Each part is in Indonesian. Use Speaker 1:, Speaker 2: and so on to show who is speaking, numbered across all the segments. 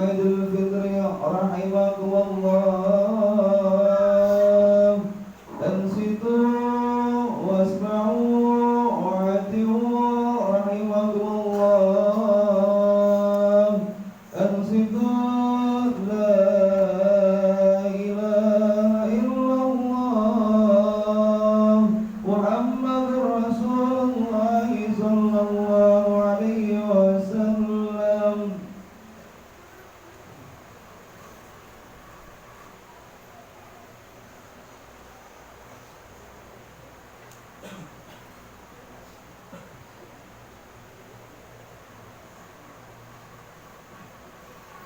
Speaker 1: Idul Fitri rahimakumullah. Ansitu wasma'u wa'ati'u rahimakumullah. Ansitu la ilaha illallah Muhammadur Rasulullah sallallahu alaihi wasallam.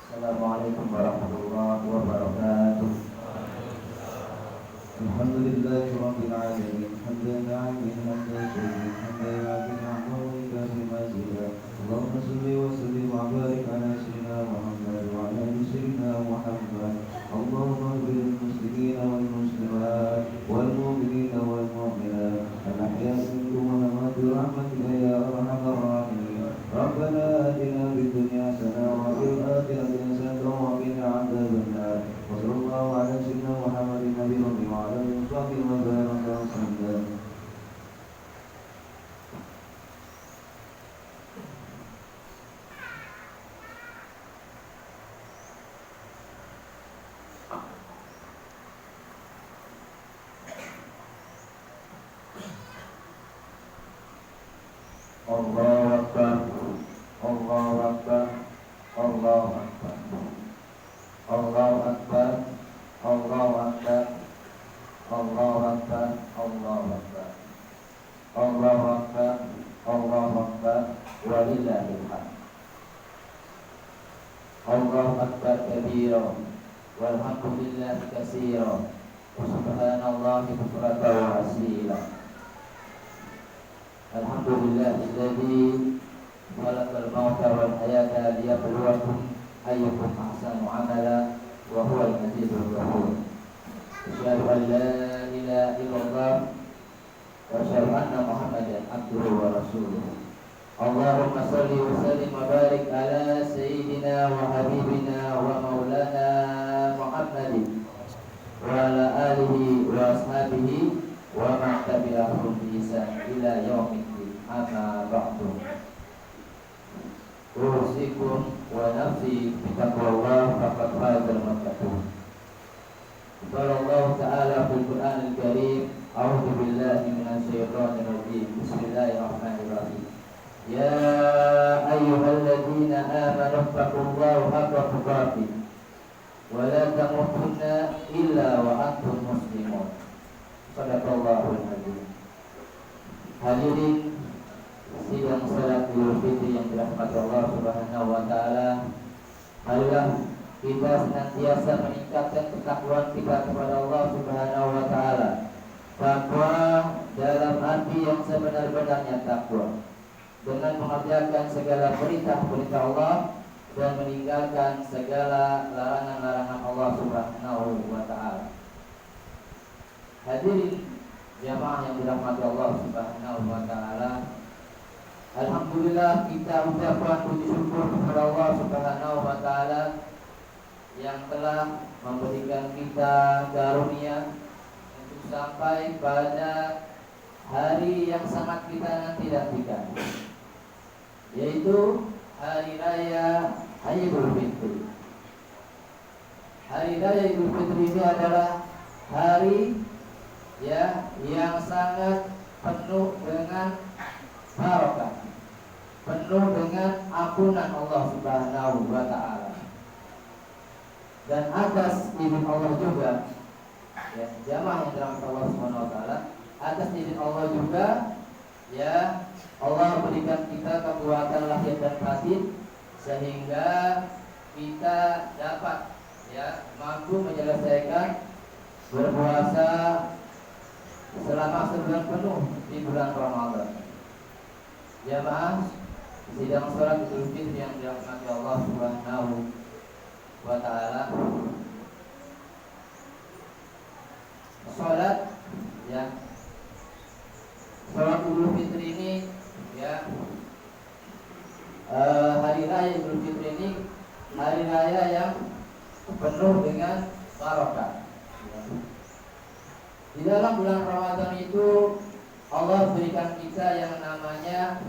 Speaker 1: Assalamualaikum warahmatullahi wabarakatuh. Alhamdulillahirabbil alamin. Hamdan 'alimin hamdan syukuran hamdan yakin hamdan mazida. Allahumma shalli wa sallim wa barik ala sayyidina Muhammad wa ala ali sayyidina Muhammad. Allahumma ighfir lil muslimina wal muslimat wal mu'minina wal mu'minat al-ahya'i minhum wal amwat bi rahmatika ya arhamar rahimin. Rabbana atina fid dunya hasanah wa fil akhirati hasanah wa qina adzaban nar. Wa sallallahu ala sayyidina Muhammadin nabiyil ummi wa ala alihi wa sahbihi wa baraka wa sallam. Allahu Akbar, Allahu Akbar, Allahu Akbar, Allahu Akbar, Allahu Akbar, Allahu Akbar, Allahu Akbar, Allahu Akbar, Allahu Akbar, walillahil hamd. Allahu Akbar kabira, walhamdulillahi katsira, wa subhanallahi bukratan wa asila. Alhamdulillahilladzi khalaqal mauta wal hayata liyabluwakum ayyukum ahsanu amala wa huwal azizul ghafur. Asyhadu an la ilaha illallah wa asyhadu anna Muhammadan abduhu wa rasuluh. Allahumma shalli wa sallim wa barik ala sayyidina wa habibina wa maulana Muhammadin wa ala alihi wa ashabihi wa man tabi'ahum bi ihsan ila yaumiddin. Amma ba'du. Usikum wa nafsi bi taqwallah faqad fazal muttaqun. Qala Allah ta'ala fil Qur'anil Karim, a'udzu billahi minasy syaithanir rajim. Bismillahirrahmanirrahim. Ya ayyuhalladzina amanu taqullaha haqqa tuqatih wa la tamutunna illa wa antum muslimun. Sadaqallahul azim. Hadirin sidang salat Idul Fitri yang dirahmati Allah Subhanahu wa taala, marilah kita senantiasa meningkatkan ketakwaan kita kepada Allah Subhanahu wa taala. Takwa dalam arti yang sebenar-benarnya takwa, dengan mengerjakan segala perintah-perintah Allah dan meninggalkan segala larangan-larangan Allah Subhanahu wa taala. Hadirin jamaah yang dirahmati Allah Subhanahu wa taala, alhamdulillah kita ucapkan puji syukur kepada Allah Subhanahu wa taala yang telah memberikan kita karunia untuk sampai pada hari yang sangat kita nanti-nantikan, yaitu hari raya Idul Fitri. Hari raya Idul Fitri ini adalah hari yang sangat penuh dengan barokah, penuh dengan ampunan Allah Subhanahu wa taala. Dan atas izin Allah juga, jamaah yang dirahmati Allah Subhanahu wa taala, atas izin Allah juga Allah berikan kita kekuatan lahir dan batin sehingga kita dapat mampu menyelesaikan berpuasa selama sebulan penuh di bulan Ramadan. Jamaah sidang salat Idul Fitri yang dirahmati Allah Subhanahu wa taala, salat salat Idul Fitri ini hari raya Idul Fitri ini
Speaker 2: hari raya yang penuh dengan barokah. Di dalam bulan Ramadan itu Allah berikan kita yang namanya,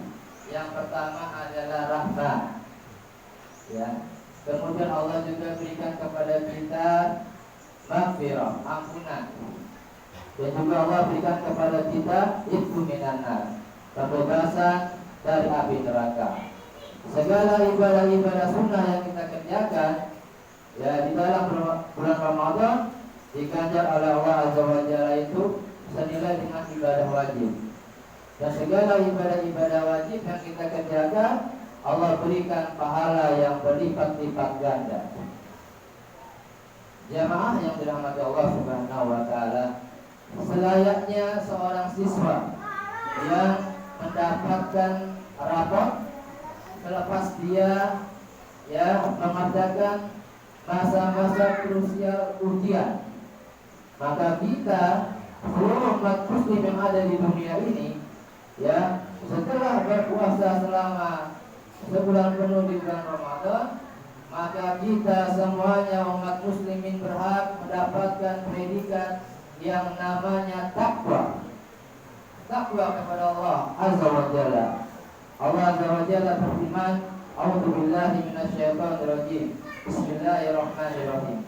Speaker 2: yang pertama adalah rahmat, ya. Kemudian Allah juga berikan kepada kita maghfirah, ampunan. Dan juga Allah berikan kepada kita itqu minan nar, kebebasan dari api neraka. Segala ibadah-ibadah sunnah yang kita kerjakan ya di dalam bulan Ramadan diganjar oleh Allah Azza wa Jalla itu senilai dengan ibadah wajib. Dan segala ibadah-ibadah wajib yang kita kerjakan Allah berikan pahala yang berlipat-lipat ganda. Jamaah yang dirahmati Allah Subhanahu wa taala, selayaknya seorang siswa yang mendapatkan rapot selepas dia ya mengadakan masa-masa krusial ujian, maka kita seluruh umat muslim yang ada di dunia ini ya setelah berpuasa selama sebulan penuh di bulan Ramadan, maka kita semuanya umat muslimin berhak mendapatkan predikat yang namanya takwa. Takwa kepada Allah Azza wa Jalla. Allah Azza wa Jalla berfirman, "A'udzu billahi minasyaitonir rajim. Bismillahirrahmanirrahim.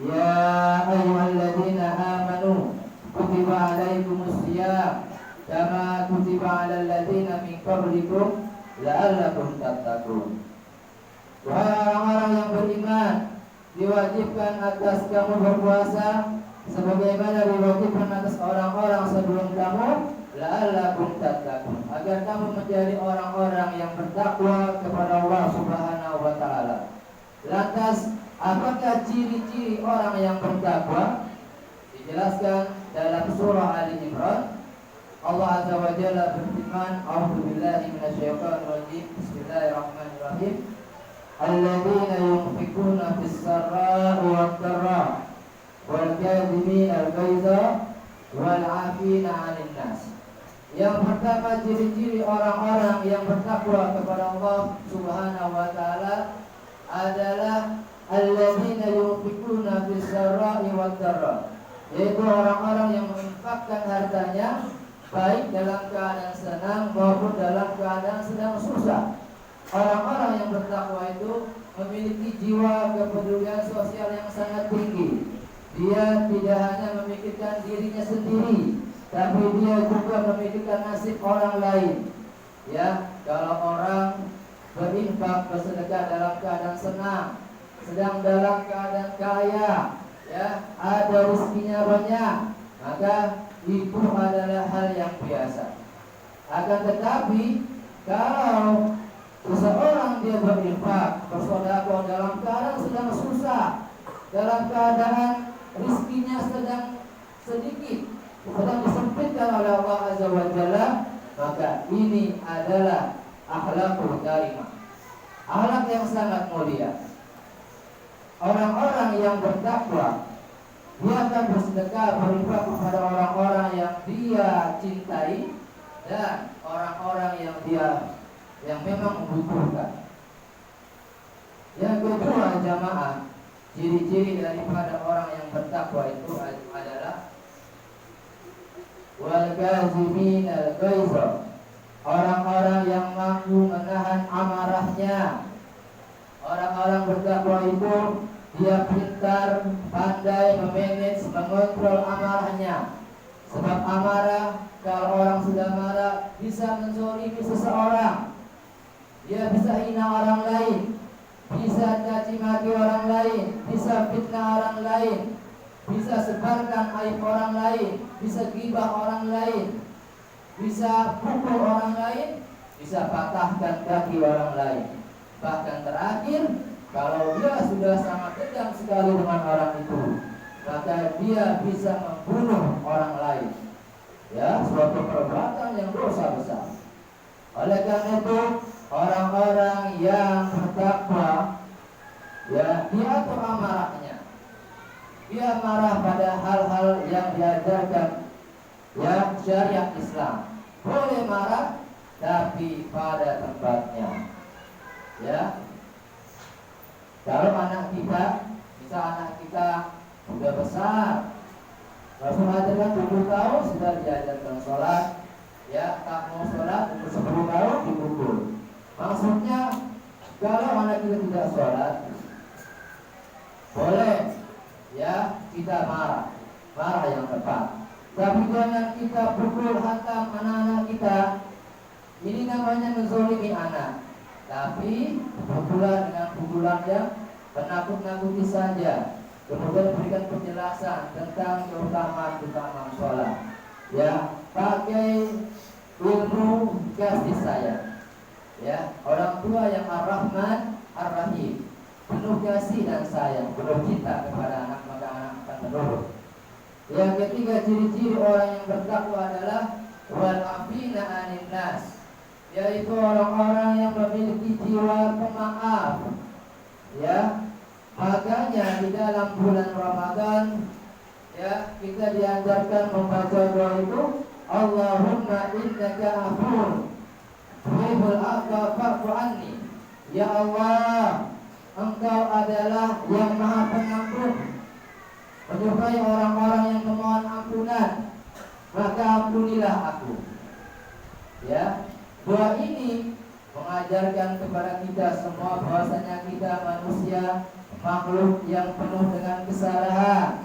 Speaker 2: Ya ayyuhalladzina amanu kutiba 'alaikumus shiyam kama kutiba 'alal ladzina min qablikum la'allakum tattaqun." Wahai orang-orang yang beriman, diwajibkan atas kamu berpuasa sebagaimana diwajibkan atas orang-orang sebelum kamu, la'allakum tattaqun, agar kamu menjadi orang-orang yang bertakwa kepada Allah Subhanahu wa taala. Lantas, apakah ciri-ciri orang yang bertakwa? Dijelaskan dalam surah Ali Imran. Allah Azza wa Jalla berfirman, "A'udzu billahi minasyaitonir rajim. Bismillahirrahmanirrahim. Alladzina yunfiquna fis-sarra'i wad-dharra'i wal kadhimina al-ghaidha wal 'afina 'anil nas." Yang pertama ciri-ciri orang-orang yang bertakwa kepada Allah Subhanahu wa taala adalah alladzina yunfiquna fis-sarra'i wad-dharra'i, yaitu orang-orang yang menginfakkan hartanya baik dalam keadaan senang maupun dalam keadaan sedang susah. Orang-orang yang bertakwa itu memiliki jiwa kepedulian sosial yang sangat tinggi. Dia tidak hanya memikirkan dirinya sendiri, tapi dia juga memikirkan nasib orang lain. Ya, kalau orang berinfak bersedekah dalam keadaan senang, sedang dalam keadaan kaya, ya, ada rezekinya banyak, maka itu adalah hal yang biasa. Akan tetapi kalau seseorang dia berinfak, bersedekah dalam keadaan sedang susah, dalam keadaan rizkinya sedang sedikit, sedang disempitkan oleh Allah Azza wa Jalla, maka ini adalah akhlakul karimah, akhlak yang sangat mulia. Orang-orang yang bertakwa, dia akan bersedekah, berinfak kepada orang-orang yang dia cintai dan orang-orang yang memang membutuhkan. Yang kedua jamaah, ciri-ciri daripada orang yang bertakwa itu adalah wal kaziminal ghaidha, orang-orang yang mampu menahan amarahnya. Orang-orang bertakwa itu dia pintar, pandai memanage, mengontrol amarahnya. Sebab amarah, kalau orang sudah marah, bisa menzalimi seseorang, dia bisa hina orang lain, bisa caci maki orang lain, bisa fitnah orang lain, bisa sebarkan aib orang lain, bisa gibah orang lain, bisa pukul orang lain, bisa patahkan kaki orang lain. Bahkan terakhir, kalau dia sudah sangat dendam sekali dengan orang itu, maka dia bisa membunuh orang lain. Ya, suatu perbuatan yang dosa besar. Oleh karena itu, orang-orang yang bertakwa, ya, dia atur amarahnya. Dia marah pada hal-hal yang diajarkan, ya, syariat Islam. Boleh marah, tapi pada tempatnya. Ya. Kalau anak kita, misal anak kita sudah besar, Rasul ajarkan 7 tahun sudah diajarkan sholat, ya tak mau sholat umur 10 tahun dipukul. Maksudnya kalau anak kita tidak sholat, boleh ya kita marah yang tepat. Tapi jangan kita pukul hantam anak-anak kita. Ini namanya menzolimi anak. Tapi pukulan dengan pukulan yang menakut-nakuti saja. Kemudian berikan penjelasan tentang keutamaan sholat. Ya, pakai ilmu kasih sayang. Ya, orang tua yang ar-Rahman, ar-Rahim, penuh kasih dan sayang, penuh cinta kepada anak, maka anak akan menurut. Yang ketiga ciri-ciri orang yang bertakwa adalah wal afina anin nas, yaitu orang-orang yang memiliki jiwa pemaaf. Ya, makanya di dalam bulan Ramadan ya kita diajarkan membaca doa itu, Allahumma innaka afuwwun tuhibbul afwa fa'fu anni. Ya Allah, Engkau adalah yang Maha Pengampun, menyukai orang-orang yang memohon ampunan, maka ampunilah aku. Ya, doa ini mengajarkan kepada kita semua bahwasanya kita manusia, makhluk yang penuh dengan kesalahan,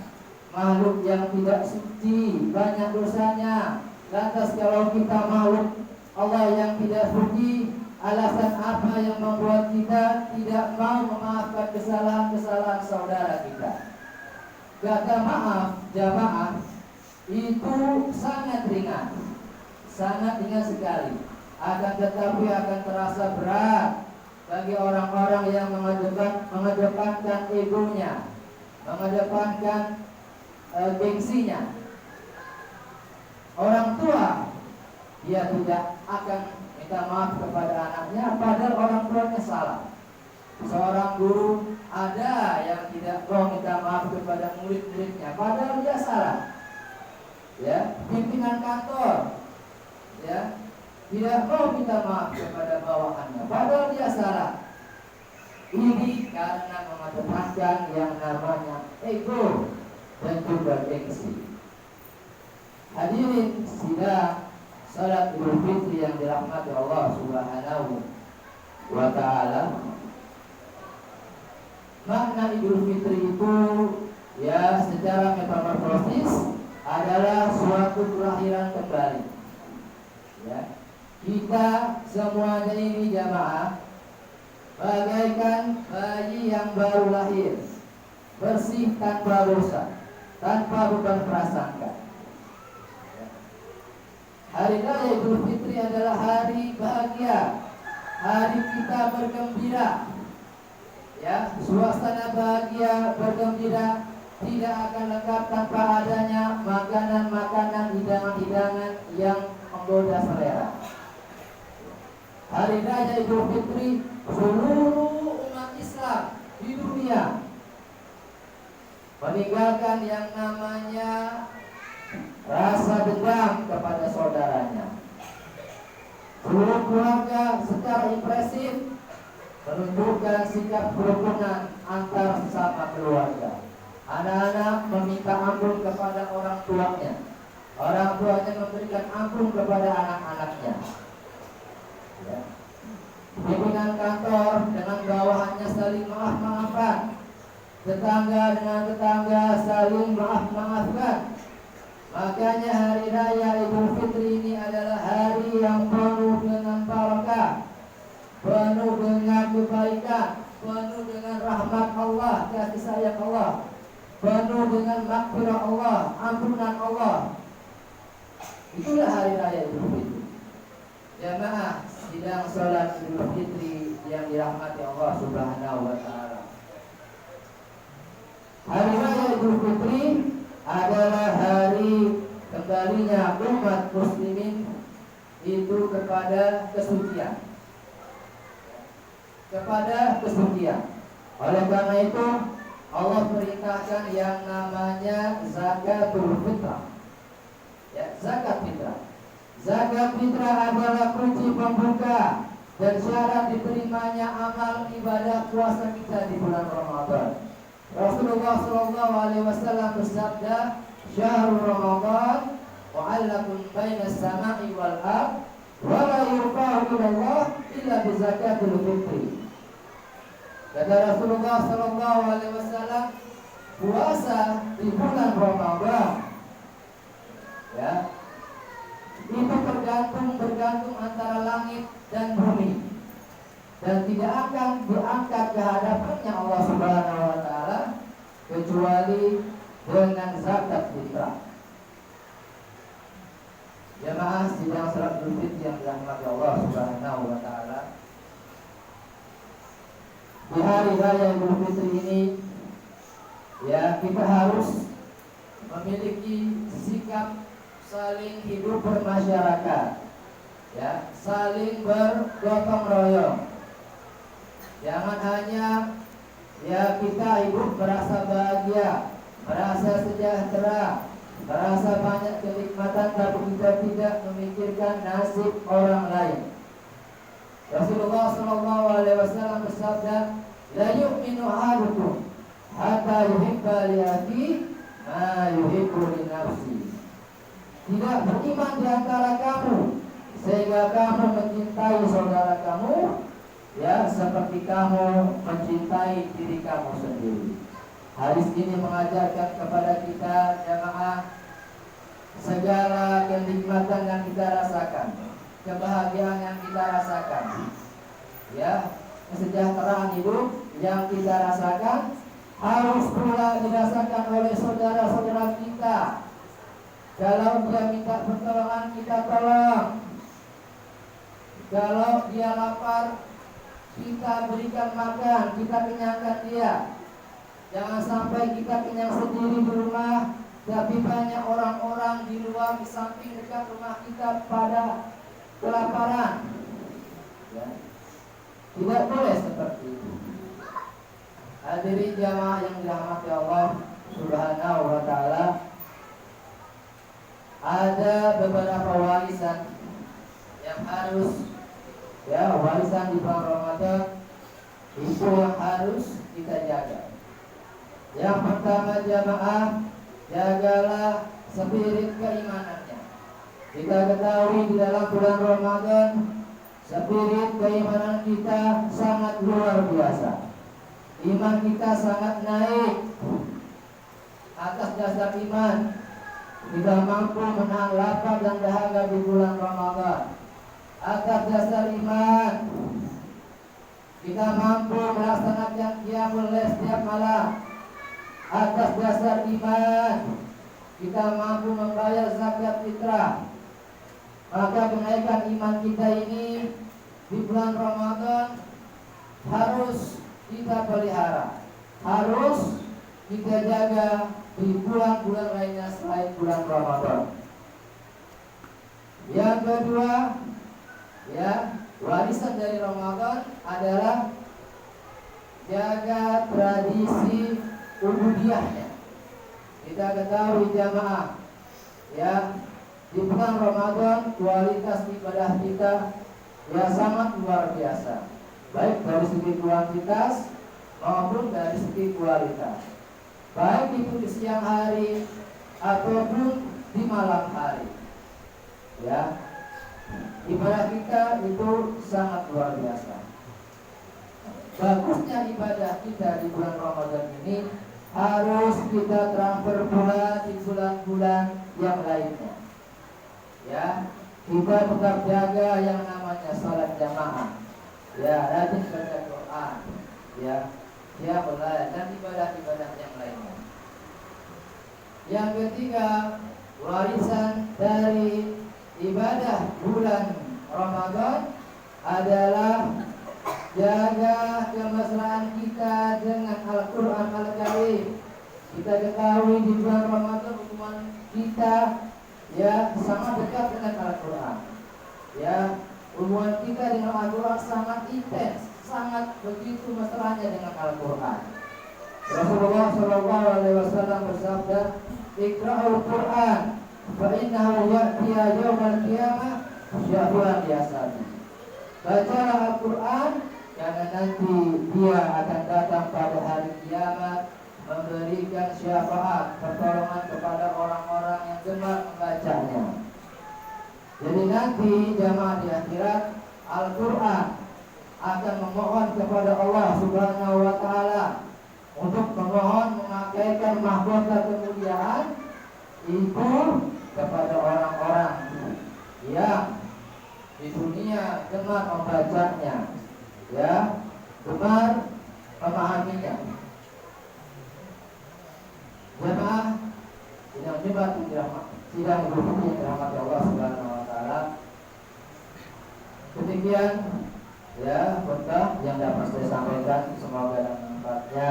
Speaker 2: makhluk yang tidak suci, banyak dosanya. Lantas kalau kita makhluk Allah yang tidak suci, alasan apa yang membuat kita tidak mau memaafkan kesalahan-kesalahan saudara kita? Kata maaf jamaah itu sangat ringan sekali. Akan tetapi akan terasa berat bagi orang-orang yang mengedepankan egonya, mengedepankan gengsinya. Orang tua dia tidak akan minta maaf kepada anaknya, padahal orang tuanya salah. Seorang guru ada yang tidak mau minta maaf kepada murid-muridnya, padahal dia salah. Ya, pimpinan kantor, ya, tidak mau minta maaf kepada bawahannya, padahal dia salah. Ini karena mengedepankan yang namanya ego dan juga gengsi. Hadirin sidang salat Idul Fitri yang dirahmati Allah Subhanahu wa Ta'ala. Makna Idul Fitri itu ya secara metamorfosis adalah suatu kelahiran kembali. Ya, kita semuanya ini jamaah bagaikan bayi yang baru lahir, bersih tanpa dosa, tanpa beban prasangka. Hari Raya Idul Fitri adalah hari bahagia, hari kita bergembira. Ya, suasana bahagia bergembira tidak akan lengkap tanpa adanya makanan-makanan, hidangan-hidangan yang menggoda selera. Hari Raya Idul Fitri seluruh umat Islam di dunia meninggalkan yang namanya rasa dendam kepada saudaranya. Seluruh keluarga secara impresif menunjukkan sikap kerukunan antar sesama keluarga. Anak-anak meminta ampun kepada orang tuanya, orang tuanya memberikan ampun kepada anak-anaknya. Ya. Pimpinan kantor dengan bawahannya saling maaf-maafan, tetangga dengan tetangga saling maaf-maafkan. Makanya hari Raya Idul Fitri ini adalah hari yang penuh dengan barakah, penuh dengan kebaikan, penuh dengan rahmat Allah, kasih sayang Allah, penuh dengan maghfirah Allah, ampunan Allah. Itulah hari Raya Idul Fitri. Jamaah sidang salat Idul Fitri yang dirahmati Allah Subhanahu wa Ta'ala. Hari Raya Idul Fitri adalah hari kembalinya umat muslimin itu kepada kesucian. Oleh karena itu Allah perintahkan yang namanya zakatul fitrah. Ya, zakat fitrah. Zakat fitrah adalah kunci pembuka dan syarat diterimanya amal ibadah puasa kita di bulan Rasulullah Shallallahu Alaihi Wasallam bersabda, "Syahrul Ramadan mu'allaqun baina as-sama'i wal ard, wa la yurfa'u ila Allah illa bi zakatil fitri." Kata Rasulullah Shallallahu Alaihi Wasallam, puasa di bulan Ramadan, ya, itu bergantung antara langit dan bumi, dan tidak akan diangkat ke hadapannya Allah Subhanahu wa taala kecuali dengan zakat fitrah. Jamaah sidang salat Idul Fitri yang dirahmati Allah Subhanahu wa taala, di hari raya Idul Fitri ini, ya, kita harus memiliki sikap saling hidup bermasyarakat, ya, saling bergotong royong. Jangan hanya, ya, kita hidup merasa bahagia, merasa sejahtera, merasa banyak kenikmatan, tapi kita tidak memikirkan nasib orang lain. Rasulullah Shallallahu Alaihi Wasallam bersabda, "La yu'minu ahadukum hatta yuhibba li akhihi ma yuhibbu li nafsihi." Tidak beriman di antara kamu sehingga kamu mencintai saudara kamu, ya, seperti kamu mencintai diri kamu sendiri. Hadis ini mengajarkan kepada kita, jamaah, segala kenikmatan yang kita rasakan, kebahagiaan yang kita rasakan, ya, kesejahteraan hidup yang kita rasakan harus pula dirasakan oleh saudara-saudara kita. Kalau dia minta pertolongan, kita tolong. Kalau dia lapar, kita berikan makan, kita kenyangkan dia. Jangan sampai kita kenyang sendiri di rumah, tapi banyak orang-orang di luar, di samping dekat rumah kita pada kelaparan, ya. Tidak boleh seperti itu. Hadirin jamaah yang dirahmati Allah Subhanahu wa taala, ada beberapa warisan yang harus, ya, warisan di bulan Ramadan itu yang harus kita jaga. Yang pertama, jamaah, jagalah spirit keimanannya. Kita ketahui di dalam bulan Ramadan spirit keimanan kita sangat luar biasa. Iman kita sangat naik. Atas dasar iman kita mampu menahan lapar dan dahaga di bulan Ramadan. Atas dasar iman kita mampu melaksanakan qiyamul lail setiap malam. Atas dasar iman kita mampu membayar zakat fitrah. Maka kenaikan iman kita ini di bulan Ramadan harus kita pelihara, harus kita jaga di bulan-bulan lainnya selain bulan Ramadan. Yang kedua, ya, warisan dari Ramadan adalah jaga tradisi ubudiyahnya. Kita ketahui jamaah, ya, di bulan Ramadan kualitas ibadah kita, ya, sangat luar biasa, baik dari segi kuantitas maupun dari segi kualitas, baik itu di siang hari ataupun di malam hari, ya. Ibadah kita itu sangat luar biasa. Bagusnya ibadah kita di bulan Ramadan ini harus kita transfer pula di bulan-bulan yang lainnya, ya. Kita tetap jaga yang namanya salat jamaah, ya, rajin baca Quran, ya, mulai dan ibadah-ibadah yang lainnya. Yang ketiga, warisan dari ibadah bulan Ramadan adalah jaga kemesraan kita dengan Al-Quran Al-Karim. Kita ketahui di bulan Ramadan hubungan kita, ya, sangat dekat dengan Al-Quran, ya. Hubungan kita dengan Al-Quran sangat intens, sangat begitu mesranya dengan Al-Quran. Rasulullah Shallallahu Alaihi Wasallam bersabda, "Iqra'ul Quran, fa innahu ya'tiya yawmal qiyamah syafi'an yasadi." Bacalah Al-Quran, karena nanti dia akan datang pada hari kiamat memberi memberikan syafaat pertolongan kepada orang-orang yang gemar membacanya. Jadi nanti jamaah di akhirat Al-Quran akan memohon kepada Allah Subhanahu wa Ta'ala untuk memohon memakaikan mahkota kemuliaan itu kepada orang-orang yang di dunia gemar membacanya, ya, gemar memahaminya. Jemaah sidang Jumat sidang Idul yang dirahmati Allah Subhanahu wa Ta'ala. Demikian ya khutbah yang dapat saya sampaikan, semoga ada manfaatnya.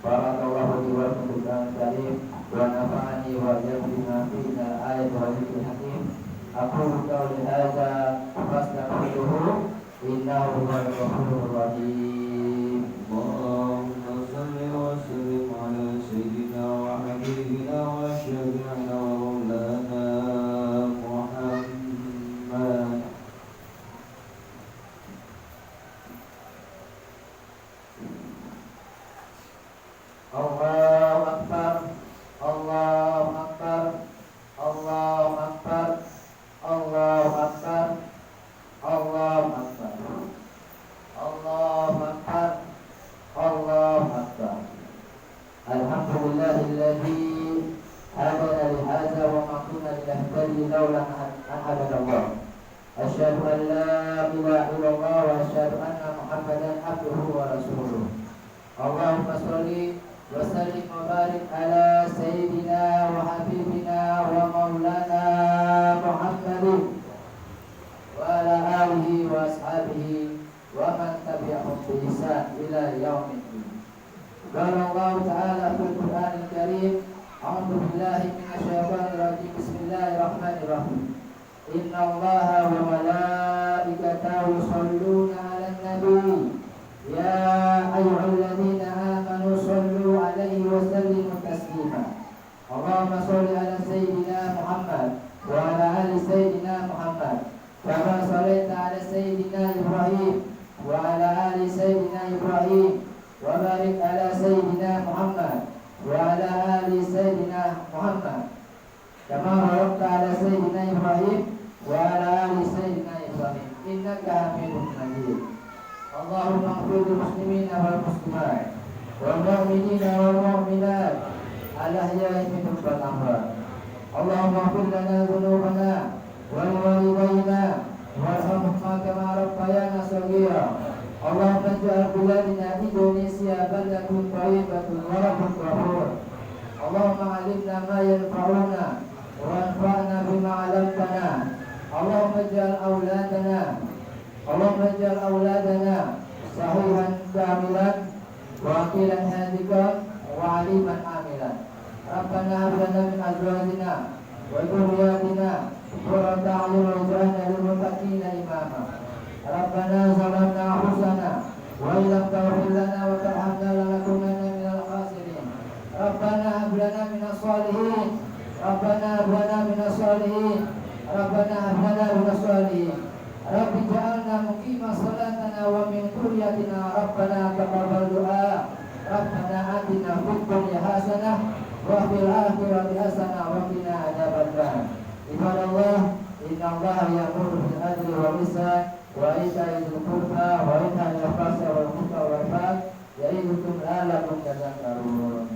Speaker 2: Barakallahu li wa lakum bil karim wa nafa'ani wa jazina fi al-ayat wa dzikril hakim. Aku qauli hadza fastaghfiruhu innahu huwal ghafurur rahim.
Speaker 1: Allahumma shalli wa sallim ala sayyidina wa habibina wa syafi'ina wa maulana Muhammad.
Speaker 2: Allahu Akbar, Allahu Akbar, Allahu Akbar, Allahu Akbar, Allahu Akbar, Allahu Akbar, Allahu Akbar. Alhamdulillahilladzi hadana li hadza wa ma kunna linahtadiya laula an hadana Allah. Asyhadu an la ilaha illallah wa asyhadu anna Muhammadan abduhu wa rasuluh. Allahumma shalli wa sallim wa barik ala sayyidina wa habibina wa maulana Muhammadin wa ala alihi wa ashabihi wa man tabi'ahum bi ihsan ila yaumiddin. Qala Allah ta'ala fil Qur'anil Karim, a'udzu billahi minasy syaithanir rajim. Bismillahirrahmanirrahim. Inna Allaha wa malaikatahu yusholluna 'alan nabi. Ya ayyuhalladzina amanu shallu 'alaihi wa sallimu taslima. Allahumma shalli 'ala sayyidina Muhammad wa 'ala ali sayyidina Muhammad kama shallaita 'ala sayyidina Ibrahim wa 'ala ali sayyidina Ibrahim wa barik 'ala sayyidina Muhammad wa 'ala ali sayyidina Muhammad kama barakta 'ala sayyidina Ibrahim wa 'ala ali sayyidina Ibrahim innaka Hamidum Majid. Allahumma ighfir lil muslimina wal muslimat wal mu'minina wal mu'minat al-ahya'i minhum wal amwat. Allahumma ighfir lana dhunubana wal walidayna warhamhuma kama rabbayana shaghira. Allahumma ij'al biladana Indonesia baldatun thayyibatun wa rabbun ghafur. Allahumma 'allimna ma yanfa'una wa anfa'na bima 'allamtana. Allahumma ij'al auladana sahihan kamilan wa aqilan hadikan wa aliman amilan. Rabbana hab lana min azwajina wa dhurriyyatina qurrata a'yun waj'alna lil muttaqina imama. Rabbana zalamna anfusana wa illam taghfir lana wa tarhamna lanakunanna minal khasirin. Rabbana hab lana minas shalihin. Rabbana hab lana minas shalihin. Rabbana hab lana minas shalihin. Rabbi ja'alna muqima salatana wa min dhurriyyatina rabbana taqabbal du'a. Rabbana atina fid dunya hasanah wa fil akhirati hasanah wa qina adzabannar. Ibadallah, innallaha ya'muru bil adli wal ihsan wa ita'i dzil qurba wa yanha 'anil fahsya'i wal munkari wal baghi ya'idukum la'allakum tadhakkarun.